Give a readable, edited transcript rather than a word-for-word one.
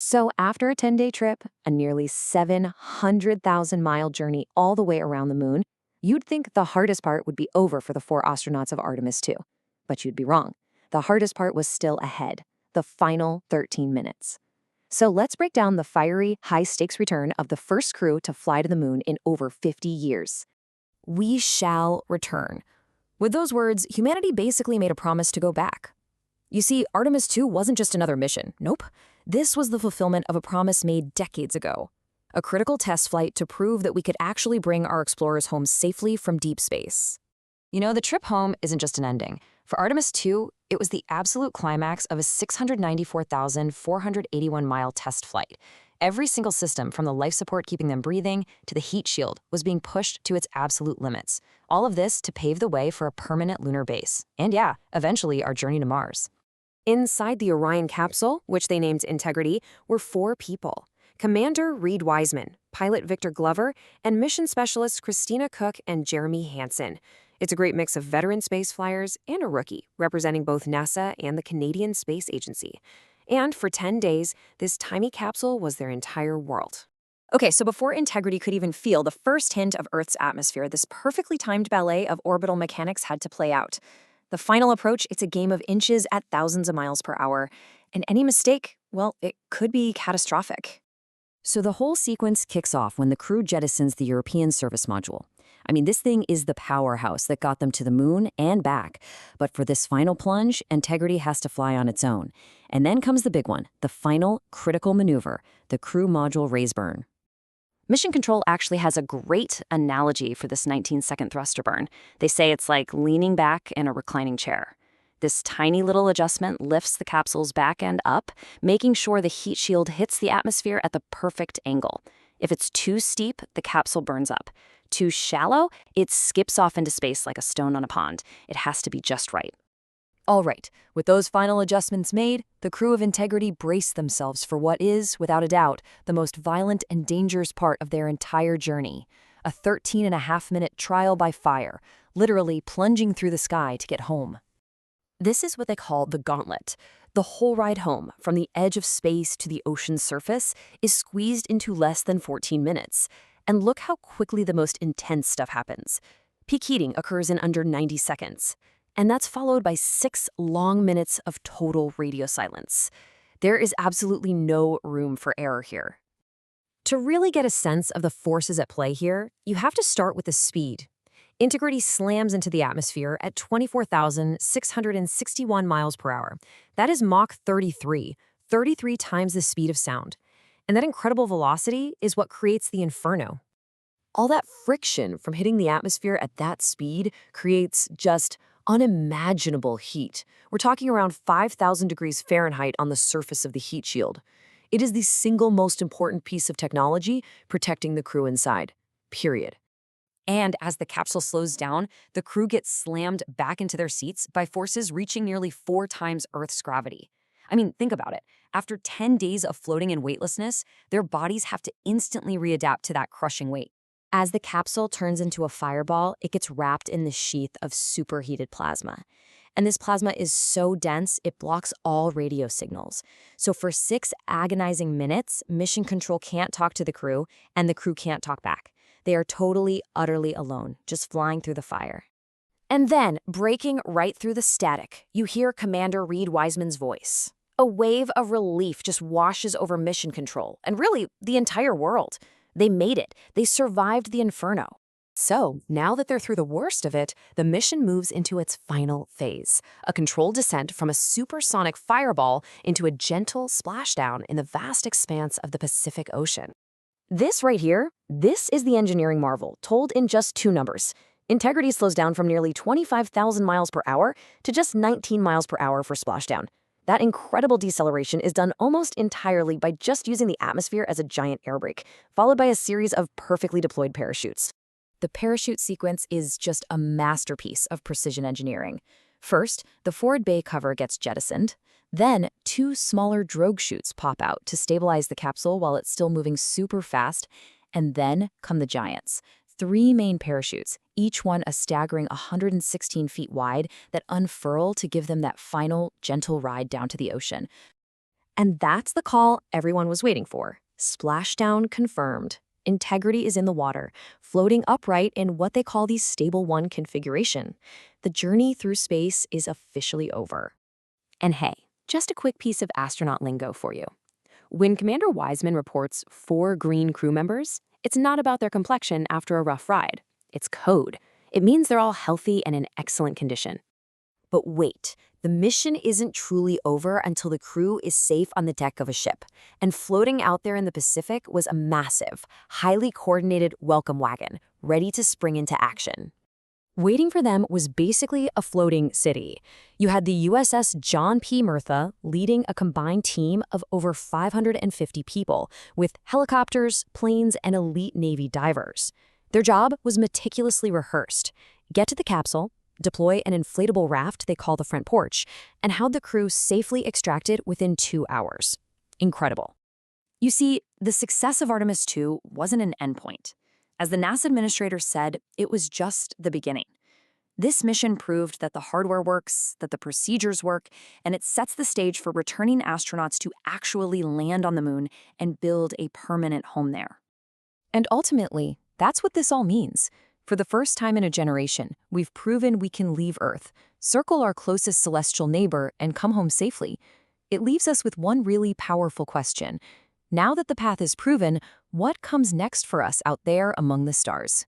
So after a 10-day trip, a nearly 700,000-mile journey all the way around the moon, you'd think the hardest part would be over for the 4 astronauts of Artemis 2. But you'd be wrong. The hardest part was still ahead, the final 13 minutes. So let's break down the fiery, high-stakes return of the first crew to fly to the moon in over 50 years. We shall return. With those words, humanity basically made a promise to go back. You see, Artemis 2 wasn't just another mission. Nope. This was the fulfillment of a promise made decades ago. A critical test flight to prove that we could actually bring our explorers home safely from deep space. You know, the trip home isn't just an ending. For Artemis 2, it was the absolute climax of a 694,481-mile test flight. Every single system, from the life support keeping them breathing to the heat shield, was being pushed to its absolute limits. All of this to pave the way for a permanent lunar base. And yeah, eventually our journey to Mars. Inside the Orion capsule, which they named Integrity, were 4 people. Commander Reed Wiseman, pilot Victor Glover, and mission specialists Christina Koch and Jeremy Hansen. It's a great mix of veteran space flyers and a rookie, representing both NASA and the Canadian Space Agency. And for 10 days, this tiny capsule was their entire world. Okay, so before Integrity could even feel the first hint of Earth's atmosphere, this perfectly timed ballet of orbital mechanics had to play out. The final approach, it's a game of inches at thousands of miles per hour. And any mistake, well, it could be catastrophic. So the whole sequence kicks off when the crew jettisons the European service module. I mean, this thing is the powerhouse that got them to the moon and back. But for this final plunge, Integrity has to fly on its own. And then comes the big one, the final critical maneuver, the crew module raise burn. Mission Control actually has a great analogy for this 19-second thruster burn. They say it's like leaning back in a reclining chair. This tiny little adjustment lifts the capsule's back end up, making sure the heat shield hits the atmosphere at the perfect angle. If it's too steep, the capsule burns up. Too shallow, it skips off into space like a stone on a pond. It has to be just right. All right, with those final adjustments made, the crew of Integrity braced themselves for what is, without a doubt, the most violent and dangerous part of their entire journey. A 13.5-minute trial by fire, literally plunging through the sky to get home. This is what they call the Gauntlet. The whole ride home, from the edge of space to the ocean's surface, is squeezed into less than 14 minutes. And look how quickly the most intense stuff happens. Peak heating occurs in under 90 seconds. And that's followed by 6 long minutes of total radio silence. There is absolutely no room for error here. To really get a sense of the forces at play here, you have to start with the speed. Integrity slams into the atmosphere at 24,661 miles per hour. That is Mach 33 times the speed of sound. And that incredible velocity is what creates the Inferno. All that friction from hitting the atmosphere at that speed creates just unimaginable heat. We're talking around 5,000 degrees Fahrenheit on the surface of the heat shield. It is the single most important piece of technology protecting the crew inside, period. And as the capsule slows down, the crew gets slammed back into their seats by forces reaching nearly 4 times Earth's gravity. I mean, think about it. After 10 days of floating in weightlessness, their bodies have to instantly readapt to that crushing weight. As the capsule turns into a fireball, it gets wrapped in the sheath of superheated plasma. And this plasma is so dense, it blocks all radio signals. So for 6 agonizing minutes, Mission Control can't talk to the crew, and the crew can't talk back. They are totally, utterly alone, just flying through the fire. And then, breaking right through the static, you hear Commander Reed Wiseman's voice. A wave of relief just washes over Mission Control, and really, the entire world. They made it. They survived the Inferno. So, now that they're through the worst of it, the mission moves into its final phase, a controlled descent from a supersonic fireball into a gentle splashdown in the vast expanse of the Pacific Ocean. This right here, this is the engineering marvel, told in just 2 numbers. Integrity slows down from nearly 25,000 miles per hour to just 19 miles per hour for splashdown. That incredible deceleration is done almost entirely by just using the atmosphere as a giant air brake, followed by a series of perfectly deployed parachutes. The parachute sequence is just a masterpiece of precision engineering. First, the forward bay cover gets jettisoned. Then, 2 smaller drogue chutes pop out to stabilize the capsule while it's still moving super fast. And then come the giants. 3 main parachutes, each one a staggering 116 feet wide, that unfurl to give them that final, gentle ride down to the ocean. And that's the call everyone was waiting for. Splashdown confirmed. Integrity is in the water, floating upright in what they call the Stable 1 configuration. The journey through space is officially over. And hey, just a quick piece of astronaut lingo for you. When Commander Wiseman reports 4 green crew members, it's not about their complexion after a rough ride. It's code. It means they're all healthy and in excellent condition. But wait, the mission isn't truly over until the crew is safe on the deck of a ship. And floating out there in the Pacific was a massive, highly coordinated welcome wagon, ready to spring into action. Waiting for them was basically a floating city. You had the USS John P. Murtha leading a combined team of over 550 people, with helicopters, planes, and elite Navy divers. Their job was meticulously rehearsed. Get to the capsule, deploy an inflatable raft they call the front porch, and have the crew safely extracted within 2 hours. Incredible. You see, the success of Artemis II wasn't an endpoint. As the NASA administrator said, it was just the beginning. This mission proved that the hardware works, that the procedures work, and it sets the stage for returning astronauts to actually land on the moon and build a permanent home there. And ultimately, that's what this all means. For the first time in a generation, we've proven we can leave Earth, circle our closest celestial neighbor, and come home safely. It leaves us with one really powerful question. Now that the path is proven, what comes next for us out there among the stars?